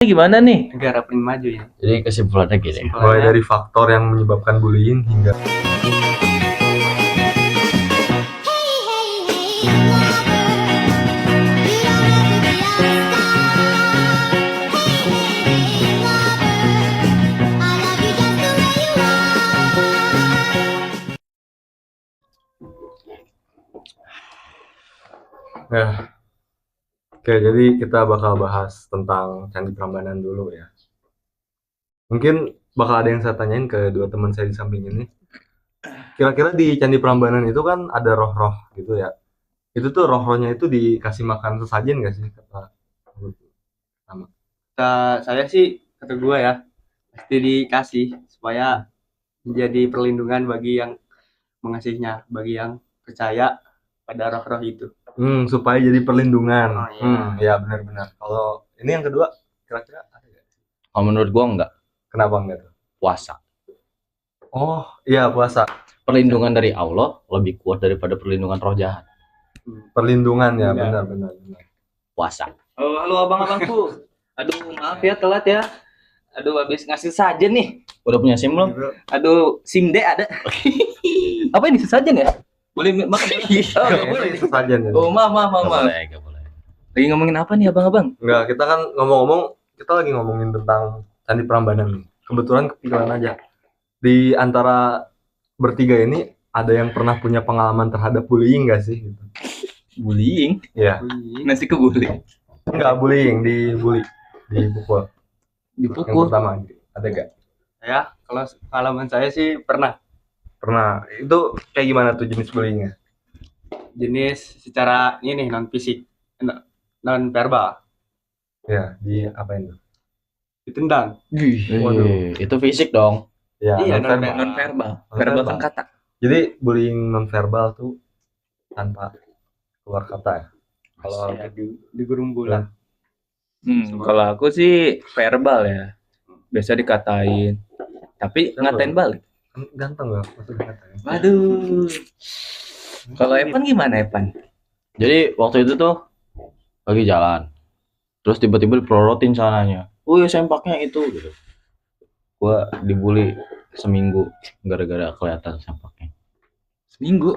Gimana nih? Negara paling maju ya. Jadi kesimpulannya gini. Mulai dari faktor yang menyebabkan bullying hingga Nah, oke, jadi kita bakal bahas tentang Candi Prambanan dulu ya. Mungkin bakal ada yang saya tanyain ke dua teman saya di samping ini. Kira-kira di Candi Prambanan itu kan ada roh-roh gitu ya. Itu tuh roh-rohnya itu dikasih makan sesajen nggak sih? Saya sih kata gue ya pasti dikasih supaya menjadi perlindungan bagi yang mengasihinya, bagi yang percaya pada roh-roh itu. Supaya jadi perlindungan. Oh, iya. Ya benar-benar. Kalau ini yang kedua, kira-kira ada nggak? Kalau menurut gua enggak. Kenapa enggak tuh? Puasa. Oh, iya puasa. Perlindungan dari Allah lebih kuat daripada perlindungan roh jahat. Perlindungan ya, Iya. benar. Puasa. Oh, halo abang-abangku. Aduh, maaf ya telat ya. Aduh, habis ngasih sajen nih. Udah punya SIM belum? Aduh, SIM D ada. Apa ini sesajen ya? Boleh makan? Oh, nggak boleh. Ini sesajen ya. Oh, maaf. Gak boleh. Lagi ngomongin apa nih abang-abang? Enggak, kita kan kita lagi ngomongin tentang Candi Prambanan nih. Kebetulan kepikiran aja. Di antara bertiga ini ada yang pernah punya pengalaman terhadap bullying nggak sih? Gitu. Bullying? Iya. Nasi kebuli. Enggak bullying, dibully, dipukul. Yang Dipukul. pertama, ada gak? Ya, kalau pengalaman saya sih pernah. Itu kayak gimana tuh jenis bullyingnya? Jenis secara ini non fisik, non verbal, Ya, di apain tuh? ditendang. Waduh. Itu fisik dong. Ya, Iya, non-verbal. Non verbal. Non-verbal. Verbal kan kata. Jadi bullying non-verbal tuh tanpa keluar kata ya? Kalau Ya, di gerumbulan. Kalau aku sih verbal ya. Biasa dikatain. Tapi Verbal. ngatain balik. ganteng gak maksudnya katanya? Waduh. Kalau Evan gimana Evan? Jadi waktu itu tuh lagi jalan. Terus tiba-tiba diprorotin sananya. Wih, sempaknya itu gitu. Gua dibully seminggu gara-gara kelihatan sempaknya. Seminggu.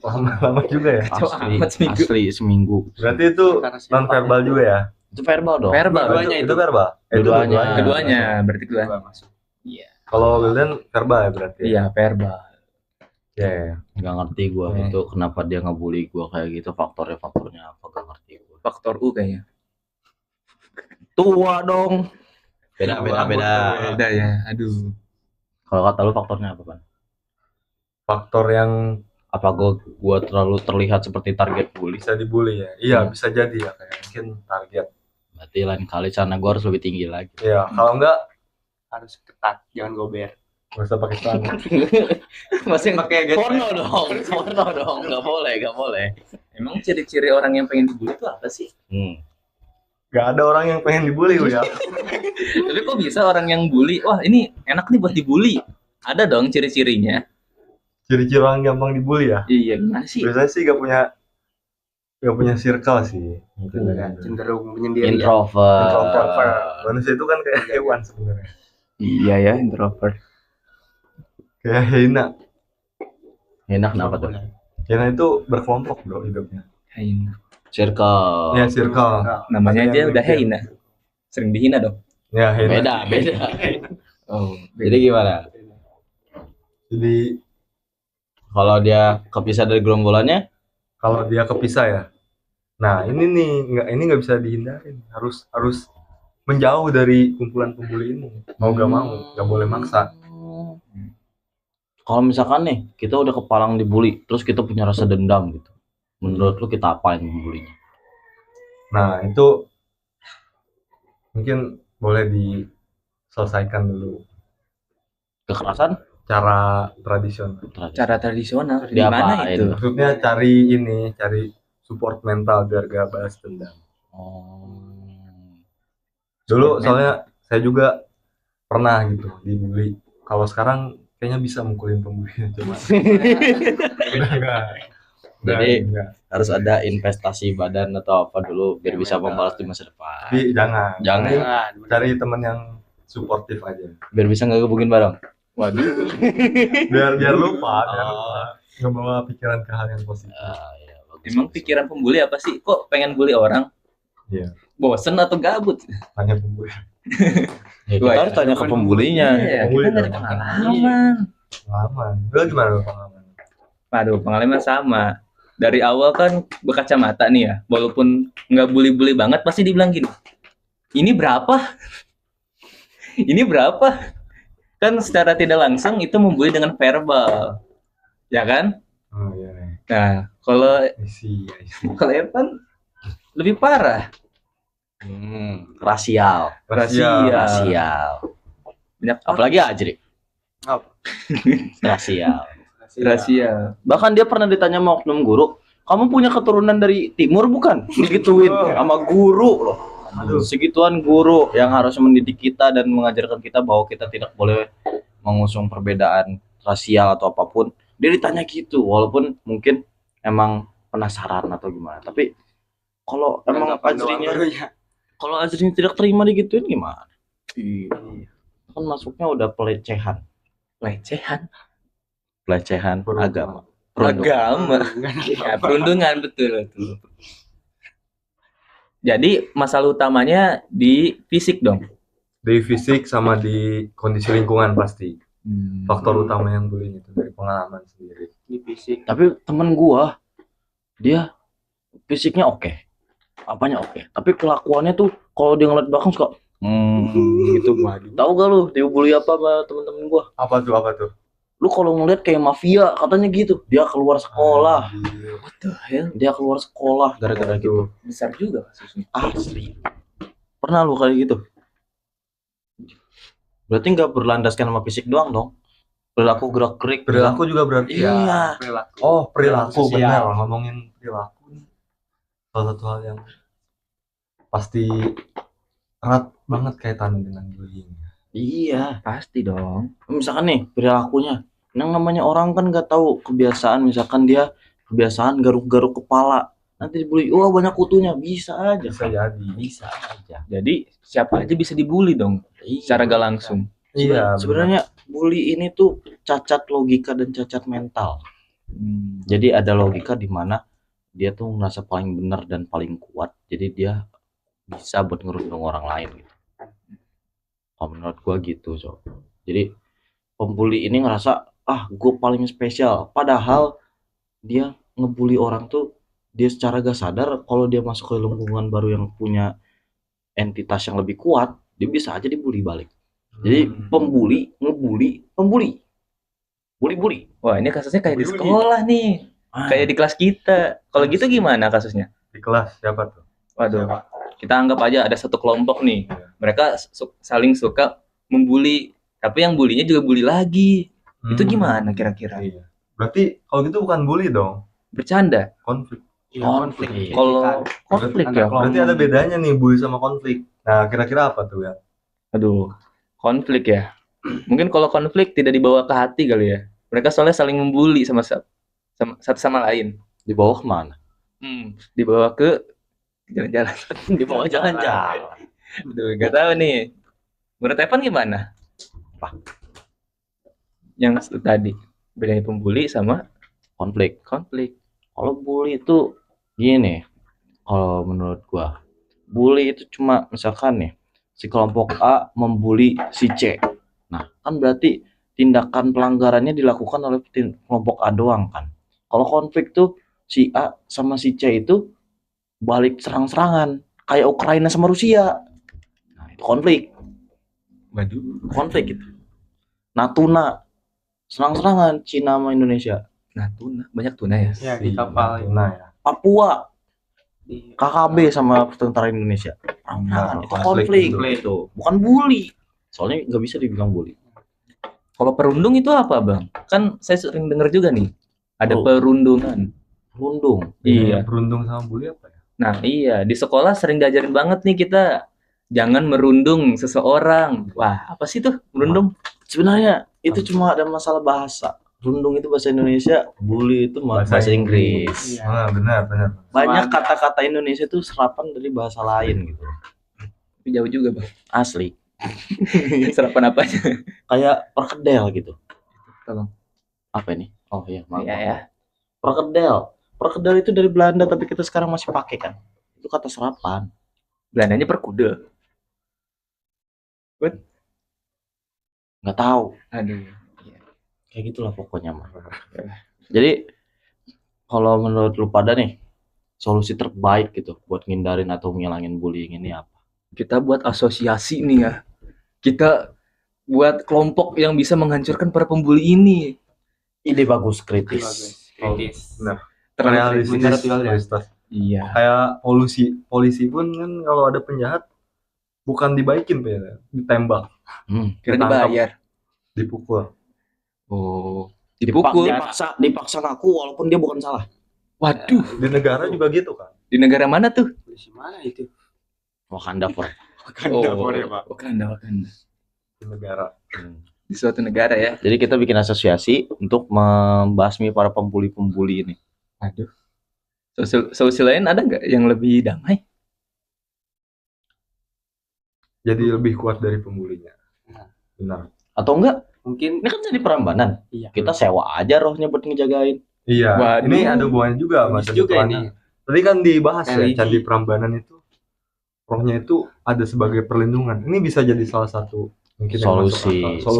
Lama juga ya. Amat seminggu. Asli seminggu. Berarti itu non-verbal juga ya? Itu verbal dong. Verbal. Dua-duanya Itu verbal? Dua-duanya. Keduanya, berarti kedua. Iya. Kalau Wildan verbal ya berarti? Iya, verbal. Ya. Nggak ngerti gua itu kenapa dia ngebully gua kayak gitu, faktornya apa gak ngerti gua. Faktor U kayaknya. Tua dong. Beda. Beda ya. Aduh. Kalau kata lu faktornya apa, Pan? Faktor yang Apa gua terlalu terlihat seperti target bully? bisa dibully ya? Iya, bisa jadi ya, kayak mungkin target. Berarti lain kali sana gua harus lebih tinggi lagi. Iya, kalau enggak Harus ketat, jangan gober. nggak usah pakai celana. Masih Pakai get. Porno dong. Nggak boleh. Emang ciri-ciri orang yang pengen dibully itu apa sih? Nggak ada orang yang pengen dibully ya. Tapi kok bisa orang yang bully? Wah, ini enak nih buat dibully. Ada dong ciri-cirinya. Ciri-ciri orang gampang dibully ya? Iya, gimana sih? Biasanya sih nggak punya circle sih. Mungkin ya. Cenderung menyendiri. Introvert. Manusia itu kan kayak hewan sebenarnya. Iya ya, introvert. Kayak hyena. Enak kenapa tuh? Hyena itu berkelompok bro hidupnya. Heina. Circle. Ya circle. Namanya Ada aja yang udah mikir. Heina. Sering dihina dong. Ya hyena. Beda. Oh, Jadi gimana? Jadi Kalau dia kepisah dari gerombolannya, kalau dia kepisah ya. Nah ini nggak bisa dihindarin. Harus menjauh dari kumpulan pembuli ini. Mau gak mau, nggak boleh maksa. kalau misalkan nih kita udah kepalang dibully, terus kita punya rasa dendam gitu. Menurut lu kita apain membulinya? Nah itu mungkin boleh diselesaikan dulu. Kekerasan? Cara tradisional. cara tradisional. Di Diapain? mana itu? Maksudnya cari support mental biar gak balas dendam. Dulu soalnya saya juga pernah gitu dibully. Kalau sekarang kayaknya bisa mukulin pembuli coba. Jadi enggak. harus ada investasi badan atau apa dulu biar bisa membalas di masa depan. Tapi jangan. Jangan. Mending cari teman yang suportif aja. Biar bisa nggak gebugin bareng. Waduh. Biar lupa, biar Oh. lupa. Ngebawa pikiran ke hal yang positif. Iya, bagus. Emang pikiran pembuli apa sih? Kok pengen bully orang? Iya. Bosen atau gabut? Tanya pembuli. Ya, kita Wah, harus tanya ke pembulinya. Iya, Pembuli kita nggak ada dong. pengalaman. Pengalaman. Lu gimana lu pengalaman? Waduh, pengalaman sama. Dari awal kan berkacamata nih ya, walaupun nggak bully-bully banget, pasti dibilang gini, ini berapa? Ini berapa? Kan secara tidak langsung itu membuli dengan verbal, ya kan? Oh iya. Nah, kalau I see. Evan lebih parah. Rasial. Rasial. Rasial. Banyak Apalagi Ajri. Apa? Rasial. rasial. Bahkan dia pernah ditanya sama oknum guru, kamu punya keturunan dari timur bukan? Digituin sama guru loh. Aduh. Segituan guru yang harus mendidik kita dan mengajarkan kita bahwa kita tidak boleh mengusung perbedaan rasial atau apapun. Dia ditanya gitu, walaupun mungkin emang penasaran atau gimana. Tapi kalau emang kalau Ajrinya tidak terima digituin gimana? Kan masuknya udah pelecehan agama. Agama. Ya, perundungan betul. Jadi masalah utamanya di fisik dong. Di fisik sama di kondisi lingkungan pasti. Faktor utama yang bullying itu dari pengalaman sendiri. Di fisik. Tapi temen gua dia fisiknya oke, apanya oke, tapi kelakuannya tuh kalau dia ngeliat belakang suka gitu. Tahu gak lu dia bully apa sama temen-temen gua? Apa tuh? Lu kalau ngeliat kayak mafia katanya gitu. Dia keluar sekolah, Anjir. What the hell? dia keluar sekolah gara-gara gitu. Besar juga kasusnya. Asli. Pernah lu kayak gitu? Berarti nggak berlandaskan sama fisik doang dong? Perilaku gerak-gerik. Perilaku juga berarti ya. Iya. Perilaku. Oh, perilaku Sosial. benar. Ngomongin perilaku nih. Salah satu hal yang pasti erat banget kaitannya dengan bullying. Iya. Pasti dong. Misalkan nih perilakunya, yang namanya orang kan nggak tahu kebiasaan. Misalkan dia kebiasaan garuk-garuk kepala, nanti dibully, wah banyak kutunya, bisa aja. Bisa jadi. Bisa aja. Jadi siapa aja bisa dibully dong, secara gak langsung. Iya. Sebenarnya bully ini tuh cacat logika dan cacat mental. Jadi ada logika di mana dia tuh merasa paling benar dan paling kuat, jadi dia bisa buat ngerundung orang lain gitu. Kalau menurut gua gitu, so. Jadi pembuli ini ngerasa gue paling spesial, padahal dia ngebully orang tuh dia secara gak sadar kalau dia masuk ke lingkungan baru yang punya entitas yang lebih kuat, dia bisa aja dibully balik. Jadi pembuli ngebully pembuli, bully. Wah, ini kasusnya kayak di Bully. sekolah nih, kayak di kelas kita. Kalau gitu gimana kasusnya? Di kelas siapa tuh? Waduh, kita anggap aja ada satu kelompok nih, mereka saling suka membuli, tapi yang bulinya juga bully lagi. Itu gimana kira-kira? Iya. Berarti kalau gitu bukan bully dong, Bercanda? konflik. Iya, Konflik. Kalau konflik ya? Berarti ada bedanya nih bully sama konflik. Nah, kira-kira apa tuh ya? Aduh, konflik ya. Mungkin kalau konflik tidak dibawa ke hati kali ya. Mereka soalnya saling membuli sama satu sama lain. Di bawah kemana? Dibawa ke jalan-jalan. Di bawah jalan-jalan. Aduh, gak tahu nih. Menurut Evan gimana? Apa? Yang tadi bedanya pembuli sama Konflik. konflik. Kalau bully itu gini, kalau menurut gua, bully itu cuma misalkan nih, si kelompok A membuli si C. Nah, kan berarti tindakan pelanggarannya dilakukan oleh kelompok A doang kan. Kalau konflik tuh si A sama si C itu balik serang-serangan, kayak Ukraina sama Rusia. Nah, itu konflik. Waduh. Konflik itu. Natuna serang-serangan Cina sama Indonesia. Nah, tuna. Banyak tuna ya? Ya, di kapal. Nah, ya. Papua Di KKB sama tentara Indonesia. Itu konflik konflik itu, bukan bully. Soalnya nggak bisa dibilang bully. Kalau perundung itu apa, Bang? Kan saya sering dengar juga nih. Ada Oh. perundungan. Rundung. Iya. Berundung sama bully apa ya? Nah, iya. Di sekolah sering diajarin banget nih kita. Jangan merundung seseorang. Wah, apa sih tuh merundung? Sebenarnya itu cuma ada masalah bahasa. Rundung itu bahasa Indonesia, bully itu bahasa Inggris. Iya. Benar. Banyak Sama- kata-kata Indonesia itu serapan dari bahasa lain gitu. Tapi jauh juga bang. Asli. Serapan apanya? Kayak perkedel gitu. Tolong. Apa ini? Oh iya, maaf. Iya ya. Perkedel. Perkedel itu dari Belanda tapi kita sekarang masih pakai kan. Itu kata serapan. Belandanya perkuda. Nggak tahu. Aduh. Kayak gitulah pokoknya mah. Jadi kalau menurut lu pada nih, solusi terbaik gitu buat ngindarin atau ngilangin bullying ini apa? Kita buat asosiasi nih ya. Kita buat kelompok yang bisa menghancurkan para pembuli ini. Ide bagus, Bagus, kritis. kritis. Benar. Terlalu Realistis, benar, Tio, ya. realistis. Iya. Kayak polisi pun kan kalau ada penjahat bukan dibaikin ya, ditembak, Kira ditangkap, dibayar. dipukul. Oh. Dipukul. Dipaksa ngaku walaupun dia bukan salah. Waduh. Di negara juga gitu kan. Di negara mana tuh? Polisi mana itu? Wakanda forever. Wakanda. Di negara. Di suatu negara ya. Jadi kita bikin asosiasi untuk membasmi para pembuli-pembuli ini. Aduh. Solusi lain ada nggak yang lebih damai? Jadi lebih kuat dari pembulinya. Nah. Benar. Atau enggak? Mungkin Ini kan jadi Prambanan. iya. Kita sewa aja rohnya buat ngejagain. Iya. Waduh. Ini ada hubungannya juga sama Bagus Candi juga Prambanan. ini. Tadi kan dibahas ya, Religi. Candi Prambanan itu rohnya itu ada sebagai perlindungan. Ini bisa jadi salah satu mungkin yang masuk akal.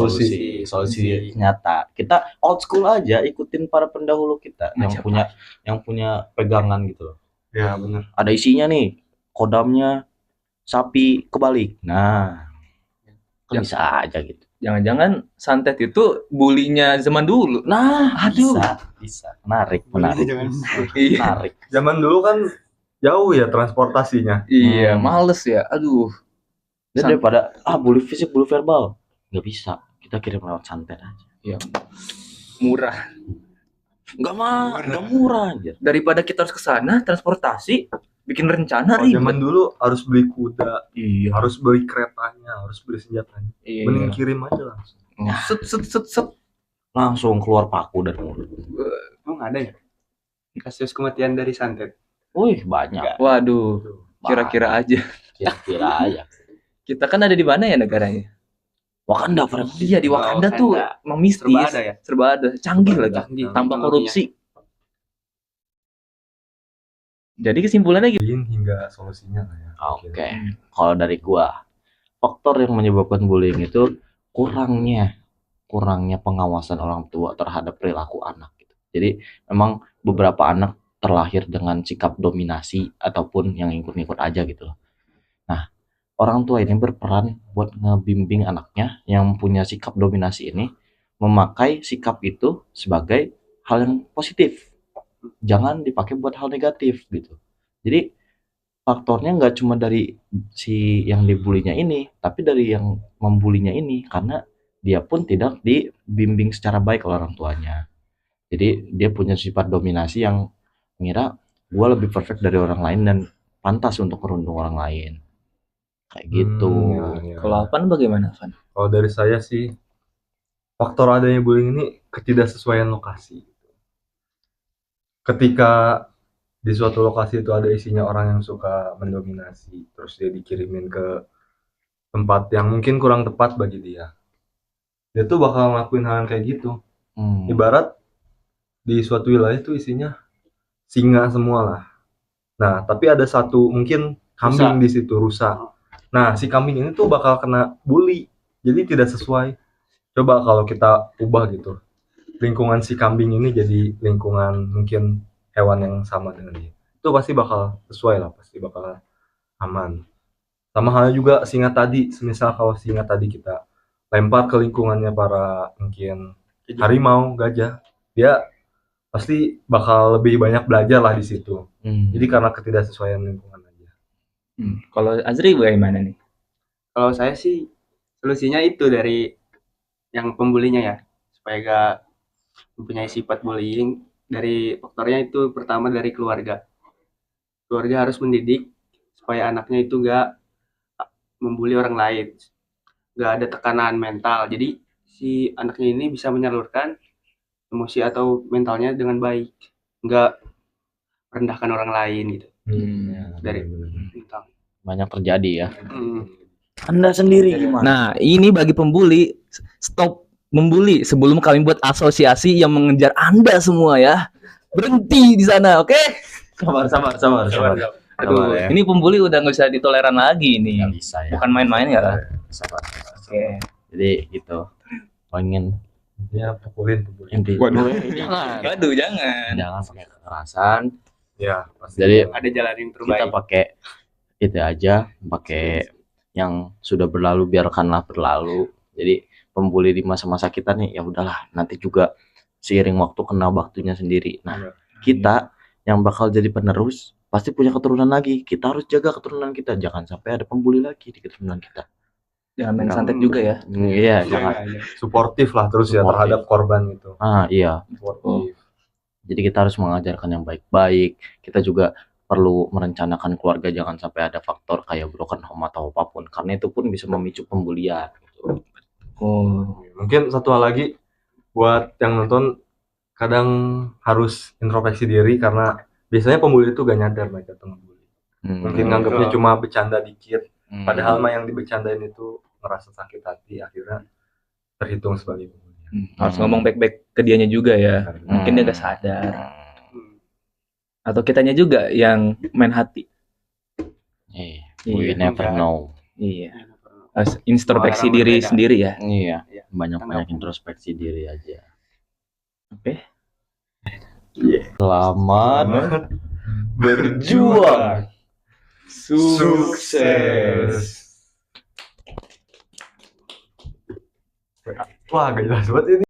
Solusi nyata. Kita old school aja, ikutin para pendahulu kita Macam yang punya pegangan gitu loh. Ya benar. Ada isinya nih, kodamnya sapi kebalik. Nah, kan Ya. bisa aja gitu. Jangan-jangan santet itu bulinya zaman dulu. Nah, Aduh. bisa. Menarik. Jangan. Iya. Menarik. Zaman dulu kan jauh ya transportasinya. Iya, Hmm. males ya. Aduh. Dan daripada bully fisik, bully verbal, nggak bisa. Kita kirim lewat santet aja. Ya. Murah. Nggak murah aja. Daripada kita harus ke sana transportasi, bikin rencana Kalau zaman ribet. dulu harus beli kuda, Iya. harus beli keretanya, harus beli senjatanya. Iya. Mending kirim aja langsung. Set. Langsung keluar paku dari mulut. Emang ada ya? Kasus kematian dari santet. Wih, banyak. Waduh, kira-kira aja. Kira-kira aja. Kita kan ada di mana ya negaranya? Wakanda, Fred. Iya, di Wakanda Wakanda. tuh emang mistis. Serba ada ya? Serba ada. Canggih lagi. Canggih. Tanpa teknologinya. korupsi. Jadi kesimpulannya gitu. Hingga solusinya lah ya. Oke. Kalau dari gua, faktor yang menyebabkan bullying itu kurangnya pengawasan orang tua terhadap perilaku anak gitu. Jadi memang beberapa anak terlahir dengan sikap dominasi ataupun yang ikut-ikut aja gitu loh. Nah, orang tua ini berperan buat ngebimbing anaknya yang punya sikap dominasi ini memakai sikap itu sebagai hal yang positif. Jangan dipakai buat hal negatif gitu. Jadi faktornya nggak cuma dari si yang dibulinya ini, tapi dari yang membulinya ini karena dia pun tidak dibimbing secara baik oleh orang tuanya. Jadi dia punya sifat dominasi yang mengira gue lebih perfect dari orang lain dan pantas untuk merundung orang lain. Kayak gitu. Ya. Kalau Avan bagaimana, Van? Kalau dari saya sih, faktor adanya bullying ini ketidaksesuaian lokasi. Ketika di suatu lokasi itu ada isinya orang yang suka mendominasi, terus dia dikirimin ke tempat yang mungkin kurang tepat bagi dia. Dia tuh bakal ngelakuin hal yang kayak gitu. Ibarat di suatu wilayah itu isinya singa semua lah. Nah, tapi ada satu mungkin kambing di situ, rusa. Nah, si kambing ini tuh bakal kena bully. Jadi tidak sesuai. Coba kalau kita ubah gitu. Lingkungan si kambing ini jadi lingkungan mungkin hewan yang sama dengan dia. Itu pasti bakal sesuai lah, pasti bakal aman. Sama halnya juga singa tadi. Semisal kalau singa tadi kita lempar ke lingkungannya para mungkin harimau, gajah, dia pasti bakal lebih banyak belajar lah di situ. Jadi karena ketidaksesuaian lingkungan aja. Kalau Azri bagaimana nih? Kalau saya sih solusinya itu dari yang pembulinya ya, supaya gak mempunyai sifat bullying. Dari faktornya itu pertama dari keluarga. Keluarga harus mendidik supaya anaknya itu gak membuli orang lain, gak ada tekanan mental. Jadi si anaknya ini bisa menyalurkan emosi atau mentalnya dengan baik, nggak merendahkan orang lain gitu dari mental. Banyak terjadi ya. Hmm. Anda sendiri gimana? Nah, ini bagi pembuli, stop membuli sebelum kami buat asosiasi yang mengejar Anda semua ya. Berhenti di sana, oke? Sabar. Aduh, ya. Ini pembuli udah nggak bisa ditoleran lagi nih. Nggak bisa ya. Bukan main-main ya. Sabar. Oke. Jadi gitu. Pengen Ya, pukulin. inti. Waduh, jangan. Jangan pakai kekerasan. Ya, pasti. Jadi ada jalan yang kita terbaik. pakai itu aja, pakai yang sudah berlalu biarkanlah berlalu. Jadi pembuli di masa-masa kita nih ya udahlah, nanti juga seiring waktu kena waktunya sendiri. Nah, kita yang bakal jadi penerus pasti punya keturunan lagi. Kita harus jaga keturunan kita, jangan sampai ada pembuli lagi di keturunan kita. Jangan main santet juga ya. Iya, jangan. Suportif lah terus ya Suportif. terhadap korban itu. Iya. Suportif. Jadi kita harus mengajarkan yang baik-baik. Kita juga perlu merencanakan keluarga, jangan sampai ada faktor kayak broken home atau apapun, karena itu pun bisa memicu pembulian. Oh. Mungkin satu hal lagi buat yang nonton, kadang harus introspeksi diri karena biasanya pembuli itu gak nyadar mereka tuh ngebully. Mungkin nganggapnya cuma bercanda dikit, padahal mah yang dibercandain itu ngerasa sakit hati, akhirnya terhitung sebagai pembulian. Harus ngomong baik-baik ke dianya juga ya. Mungkin dia gak sadar. Atau kitanya juga yang main hati. We Iya. never know. Iya. Harus introspeksi Orang diri berbeda. sendiri ya. Iya, Iya. banyak introspeksi diri aja. Oke. Selamat berjuang. Sukses. Wah, gak jelas banget ini.